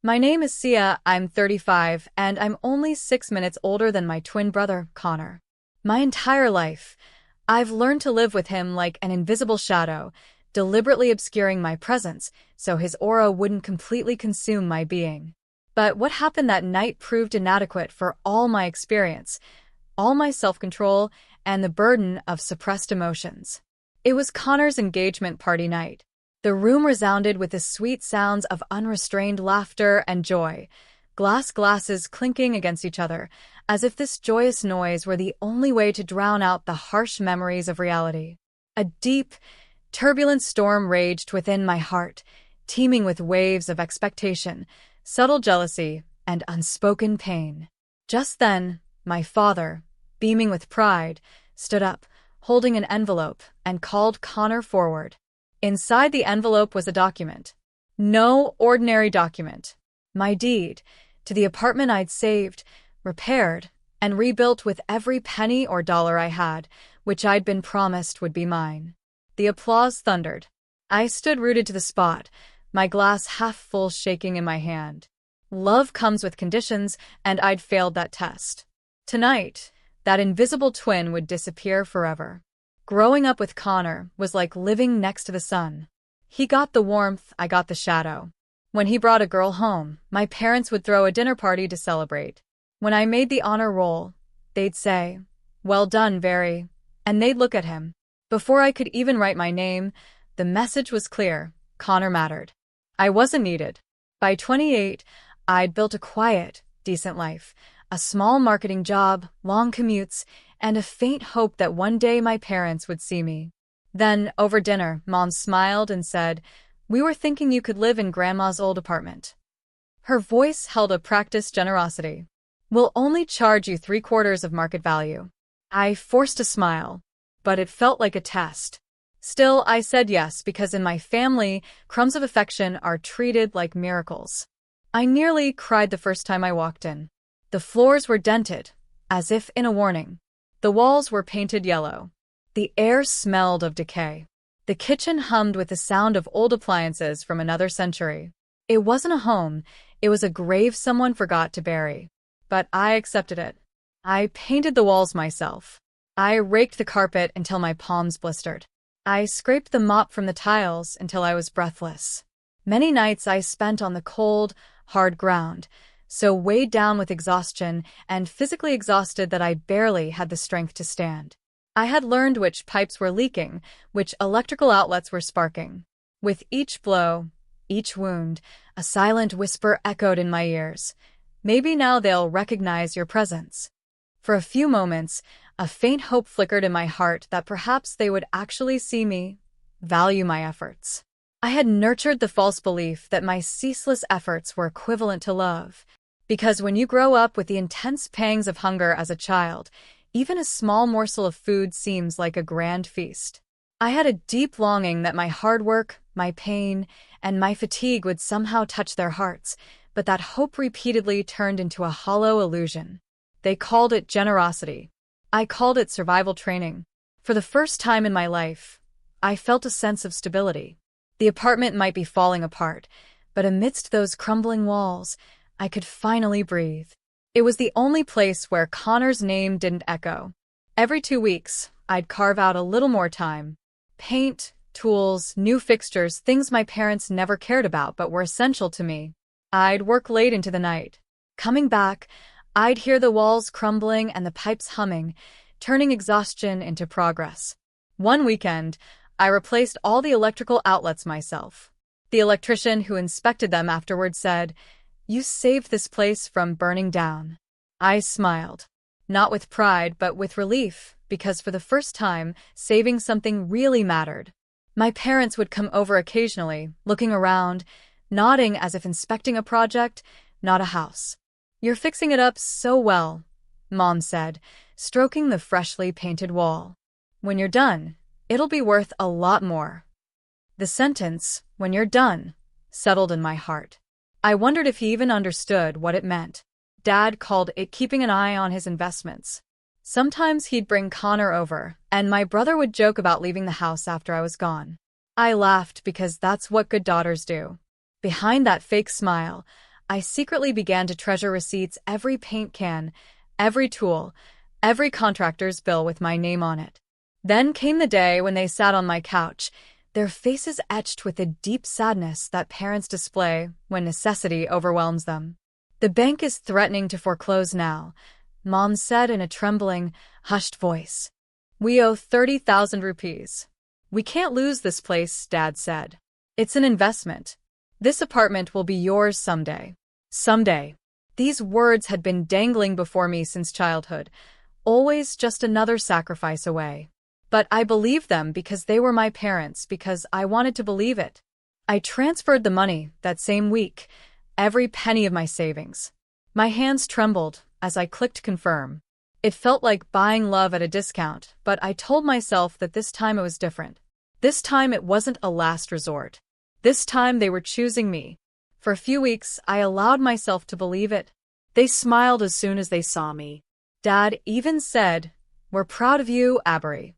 My name is Sia, I'm 35, and I'm only 6 minutes older than my twin brother, Connor. My entire life, I've learned to live with him like an invisible shadow, deliberately obscuring my presence so his aura wouldn't completely consume my being. But what happened that night proved inadequate for all my experience, all my self-control, and the burden of suppressed emotions. It was Connor's engagement party night. The room resounded with the sweet sounds of unrestrained laughter and joy, glasses clinking against each other, as if this joyous noise were the only way to drown out the harsh memories of reality. A deep, turbulent storm raged within my heart, teeming with waves of expectation, subtle jealousy, and unspoken pain. Just then, my father, beaming with pride, stood up, holding an envelope, and called Connor forward. Inside the envelope was a document. No ordinary document. My deed to the apartment I'd saved, repaired, and rebuilt with every penny or dollar I had, which I'd been promised would be mine. The applause thundered. I stood rooted to the spot, my glass half full shaking in my hand. Love comes with conditions, and I'd failed that test. Tonight, that invisible twin would disappear forever. Growing up with Connor was like living next to the sun. He got the warmth, I got the shadow. When he brought a girl home, my parents would throw a dinner party to celebrate. When I made the honor roll, they'd say, "Well done, Very," and they'd look at him. Before I could even write my name, the message was clear: Connor mattered. I wasn't needed. By 28, I'd built a quiet, decent life, a small marketing job, long commutes, and a faint hope that one day my parents would see me. Then, over dinner, Mom smiled and said, "We were thinking you could live in Grandma's old apartment." Her voice held a practiced generosity. "We'll only charge you 3/4 of market value." I forced a smile, but it felt like a test. Still, I said yes because in my family, crumbs of affection are treated like miracles. I nearly cried the first time I walked in. The floors were dented, as if in a warning. The walls were painted yellow. The air smelled of decay. The kitchen hummed with the sound of old appliances from another century. It wasn't a home, it was a grave someone forgot to bury. But I accepted it. I painted the walls myself. I raked the carpet until my palms blistered. I scraped the mop from the tiles until I was breathless. Many nights I spent on the cold, hard ground, so weighed down with exhaustion and physically exhausted that I barely had the strength to stand. I had learned which pipes were leaking, which electrical outlets were sparking. With each blow, each wound, a silent whisper echoed in my ears. "Maybe now they'll recognize your presence." For a few moments, a faint hope flickered in my heart that perhaps they would actually see me, value my efforts. I had nurtured the false belief that my ceaseless efforts were equivalent to love. Because when you grow up with the intense pangs of hunger as a child, even a small morsel of food seems like a grand feast. I had a deep longing that my hard work, my pain, and my fatigue would somehow touch their hearts, but that hope repeatedly turned into a hollow illusion. They called it generosity. I called it survival training. For the first time in my life, I felt a sense of stability. The apartment might be falling apart, but amidst those crumbling walls, I could finally breathe. It was the only place where Connor's name didn't echo. Every 2 weeks, I'd carve out a little more time. Paint, tools, new fixtures, things my parents never cared about but were essential to me. I'd work late into the night. Coming back, I'd hear the walls crumbling and the pipes humming, turning exhaustion into progress. One weekend, I replaced all the electrical outlets myself. The electrician who inspected them afterward said, "You saved this place from burning down." I smiled. Not with pride, but with relief, because for the first time, saving something really mattered. My parents would come over occasionally, looking around, nodding as if inspecting a project, not a house. "You're fixing it up so well," Mom said, stroking the freshly painted wall. "When you're done, it'll be worth a lot more." The sentence, "when you're done," settled in my heart. I wondered if he even understood what it meant. Dad called it keeping an eye on his investments. Sometimes he'd bring Connor over, and my brother would joke about leaving the house after I was gone. I laughed because that's what good daughters do. Behind that fake smile, I secretly began to treasure receipts, every paint can, every tool, every contractor's bill with my name on it. Then came the day when they sat on my couch, their faces etched with the deep sadness that parents display when necessity overwhelms them. "The bank is threatening to foreclose now," Mom said in a trembling, hushed voice. "We owe 30,000 rupees. We can't lose this place," Dad said. "It's an investment. This apartment will be yours someday." Someday. These words had been dangling before me since childhood, always just another sacrifice away. But I believed them because they were my parents, because I wanted to believe it. I transferred the money that same week, every penny of my savings. My hands trembled as I clicked confirm. It felt like buying love at a discount, but I told myself that this time it was different. This time it wasn't a last resort. This time they were choosing me. For a few weeks, I allowed myself to believe it. They smiled as soon as they saw me. Dad even said, "We're proud of you, Abri."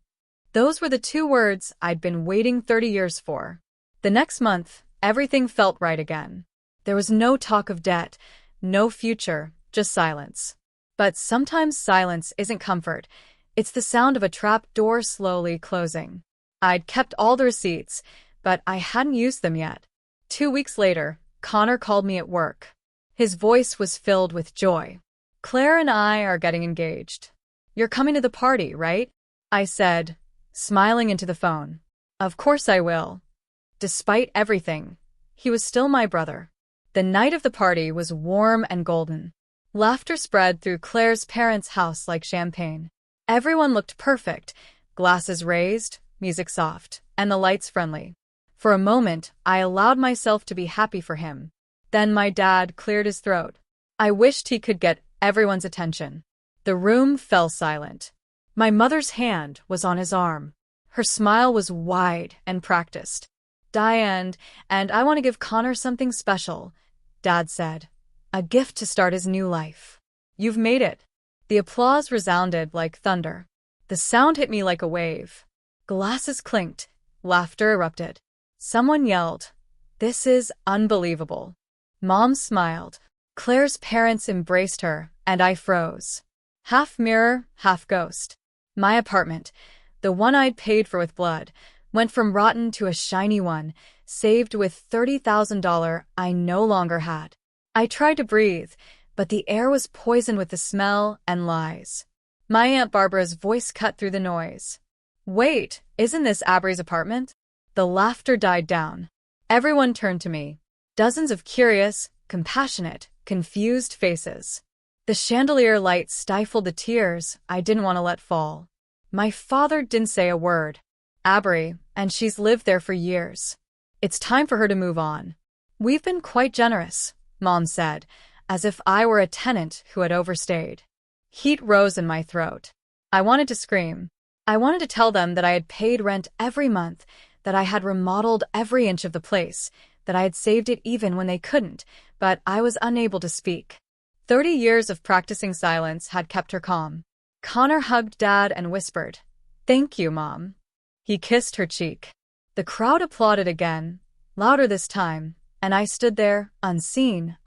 Those were the two words I'd been waiting 30 years for. The next month, everything felt right again. There was no talk of debt, no future, just silence. But sometimes silence isn't comfort. It's the sound of a trap door slowly closing. I'd kept all the receipts, but I hadn't used them yet. 2 weeks later, Connor called me at work. His voice was filled with joy. "Claire and I are getting engaged. You're coming to the party, right?" I said, smiling into the phone. "Of course I will." Despite everything, he was still my brother. The night of the party was warm and golden. Laughter spread through Claire's parents' house like champagne. Everyone looked perfect, glasses raised, music soft, and the lights friendly. For a moment, I allowed myself to be happy for him. Then my dad cleared his throat. I wished he could get everyone's attention. The room fell silent. My mother's hand was on his arm. Her smile was wide and practiced. "Diane, and I want to give Connor something special," Dad said. "A gift to start his new life. You've made it." The applause resounded like thunder. The sound hit me like a wave. Glasses clinked. Laughter erupted. Someone yelled, "This is unbelievable." Mom smiled. Claire's parents embraced her, and I froze. Half mirror, half ghost. My apartment, the one I'd paid for with blood, went from rotten to a shiny one, saved with $30,000 I no longer had. I tried to breathe, but the air was poisoned with the smell and lies. My Aunt Barbara's voice cut through the noise. "Wait, isn't this Abri's apartment?" The laughter died down. Everyone turned to me. Dozens of curious, compassionate, confused faces. The chandelier light stifled the tears I didn't want to let fall. My father didn't say a word. "Abri, and she's lived there for years. It's time for her to move on." "We've been quite generous," Mom said, as if I were a tenant who had overstayed. Heat rose in my throat. I wanted to scream. I wanted to tell them that I had paid rent every month, that I had remodeled every inch of the place, that I had saved it even when they couldn't, but I was unable to speak. 30 years of practicing silence had kept her calm. Connor hugged Dad and whispered, "Thank you, Mom." He kissed her cheek. The crowd applauded again, louder this time, and I stood there, unseen.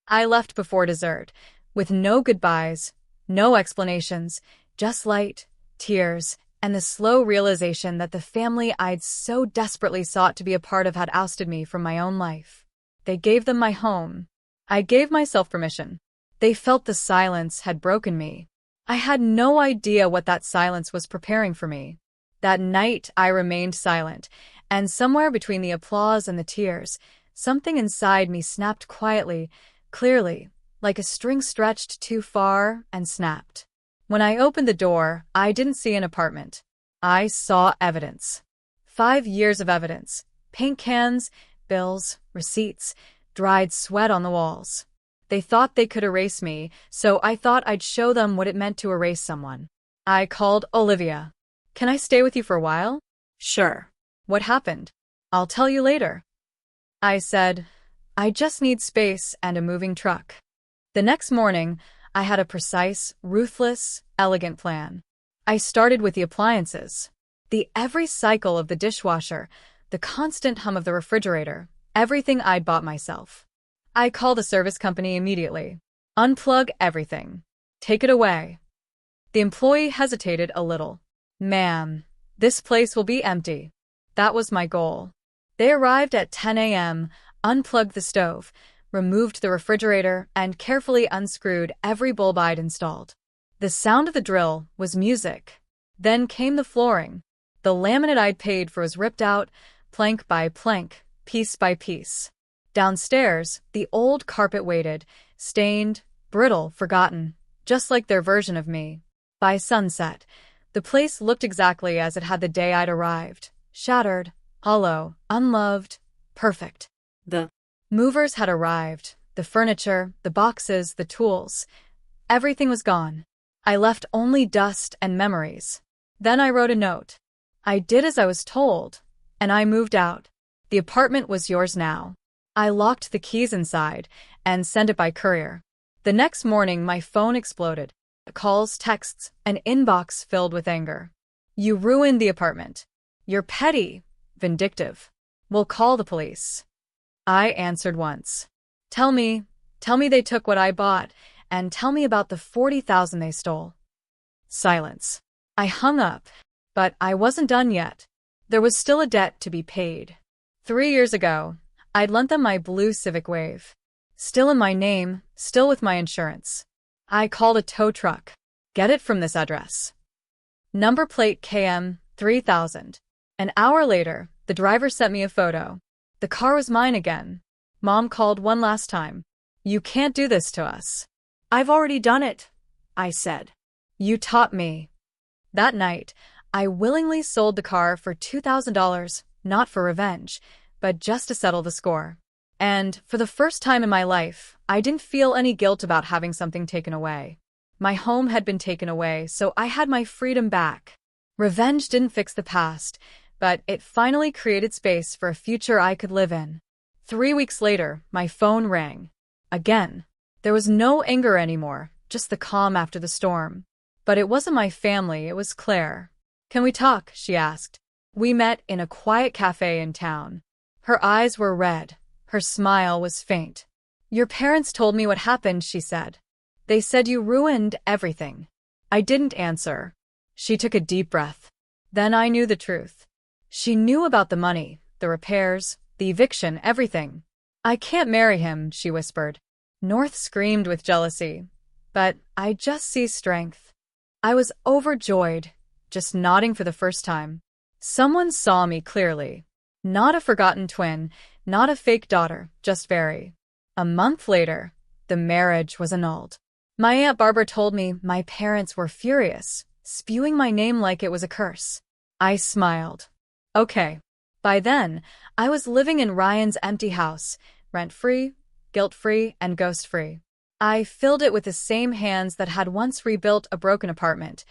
I left before dessert, with no goodbyes, no explanations, just light, tears, and the slow realization that the family I'd so desperately sought to be a part of had ousted me from my own life. They gave them my home. I gave myself permission. They felt the silence had broken me. I had no idea what that silence was preparing for me. That night I remained silent, and somewhere between the applause and the tears, something inside me snapped quietly, clearly, like a string stretched too far and snapped. When I opened the door, I didn't see an apartment. I saw evidence. 5 years of evidence. Paint cans, bills, receipts, dried sweat on the walls. They thought they could erase me, so I thought I'd show them what it meant to erase someone. I called Olivia. "Can I stay with you for a while?" "Sure." "What happened?" "I'll tell you later." I said, "I just need space and a moving truck." The next morning, I had a precise, ruthless, elegant plan. I started with the appliances. The every cycle of the dishwasher, the constant hum of the refrigerator, everything I'd bought myself. I call the service company immediately. Unplug everything. Take it away. The employee hesitated a little. Ma'am, this place will be empty. That was my goal. They arrived at 10 a.m., unplugged the stove, removed the refrigerator, and carefully unscrewed every bulb I'd installed. The sound of the drill was music. Then came the flooring. The laminate I'd paid for was ripped out, plank by plank, piece by piece. Downstairs, the old carpet waited, stained, brittle, forgotten, just like their version of me. By sunset, the place looked exactly as it had the day I'd arrived. Shattered, hollow, unloved, perfect. The movers had arrived. The furniture, the boxes, the tools. Everything was gone. I left only dust and memories. Then I wrote a note. I did as I was told, and I moved out. The apartment was yours now. I locked the keys inside and sent it by courier. The next morning, my phone exploded. Calls, texts, an inbox filled with anger. You ruined the apartment. You're petty, vindictive. We'll call the police. I answered once. Tell me they took what I bought, and tell me about the $40,000 they stole. Silence. I hung up, but I wasn't done yet. There was still a debt to be paid. 3 years ago, I'd lent them my blue Civic Wave. Still in my name, still with my insurance. I called a tow truck. Get it from this address. Number plate KM 3000. An hour later, the driver sent me a photo. The car was mine again. Mom called one last time. You can't do this to us. I've already done it, I said. You taught me. That night, I willingly sold the car for $2,000, not for revenge, but just to settle the score. And, for the first time in my life, I didn't feel any guilt about having something taken away. My home had been taken away, so I had my freedom back. Revenge didn't fix the past, but it finally created space for a future I could live in. 3 weeks later, my phone rang. Again. There was no anger anymore, just the calm after the storm. But it wasn't my family, it was Claire. Can we talk? She asked. We met in a quiet cafe in town. Her eyes were red. Her smile was faint. Your parents told me what happened, she said. They said you ruined everything. I didn't answer. She took a deep breath. Then I knew the truth. She knew about the money, the repairs, the eviction, everything. I can't marry him, she whispered. North screamed with jealousy. But I just see strength. I was overjoyed, just nodding for the first time. Someone saw me clearly. Not a forgotten twin, not a fake daughter, just very. A month later, the marriage was annulled. My Aunt Barbara told me my parents were furious, spewing my name like it was a curse. I smiled. Okay. By then, I was living in Ryan's empty house, rent-free, guilt-free, and ghost-free. I filled it with the same hands that had once rebuilt a broken apartment,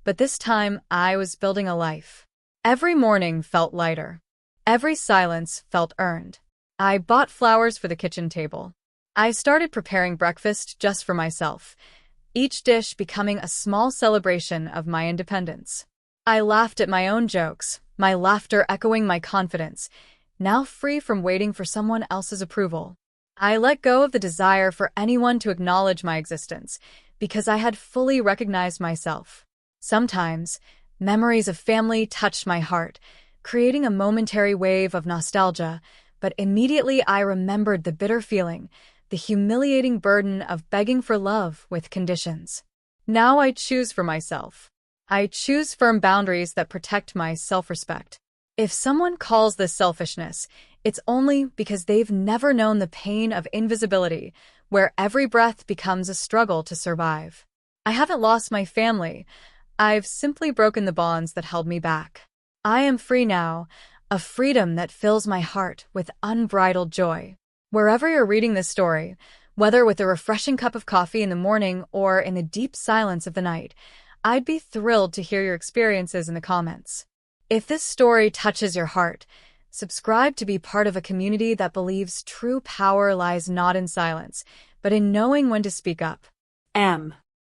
but this time I was building a life. Every morning felt lighter. Every silence felt earned. I bought flowers for the kitchen table. I started preparing breakfast just for myself, each dish becoming a small celebration of my independence. I laughed at my own jokes, my laughter echoing my confidence, now free from waiting for someone else's approval. I let go of the desire for anyone to acknowledge my existence, because I had fully recognized myself. Sometimes, memories of family touched my heart, creating a momentary wave of nostalgia, but immediately I remembered the bitter feeling, the humiliating burden of begging for love with conditions. Now I choose for myself. I choose firm boundaries that protect my self-respect. If someone calls this selfishness, it's only because they've never known the pain of invisibility, where every breath becomes a struggle to survive. I haven't lost my family. I've simply broken the bonds that held me back. I am free now, a freedom that fills my heart with unbridled joy. Wherever you're reading this story, whether with a refreshing cup of coffee in the morning or in the deep silence of the night, I'd be thrilled to hear your experiences in the comments. If this story touches your heart, subscribe to be part of a community that believes true power lies not in silence, but in knowing when to speak up.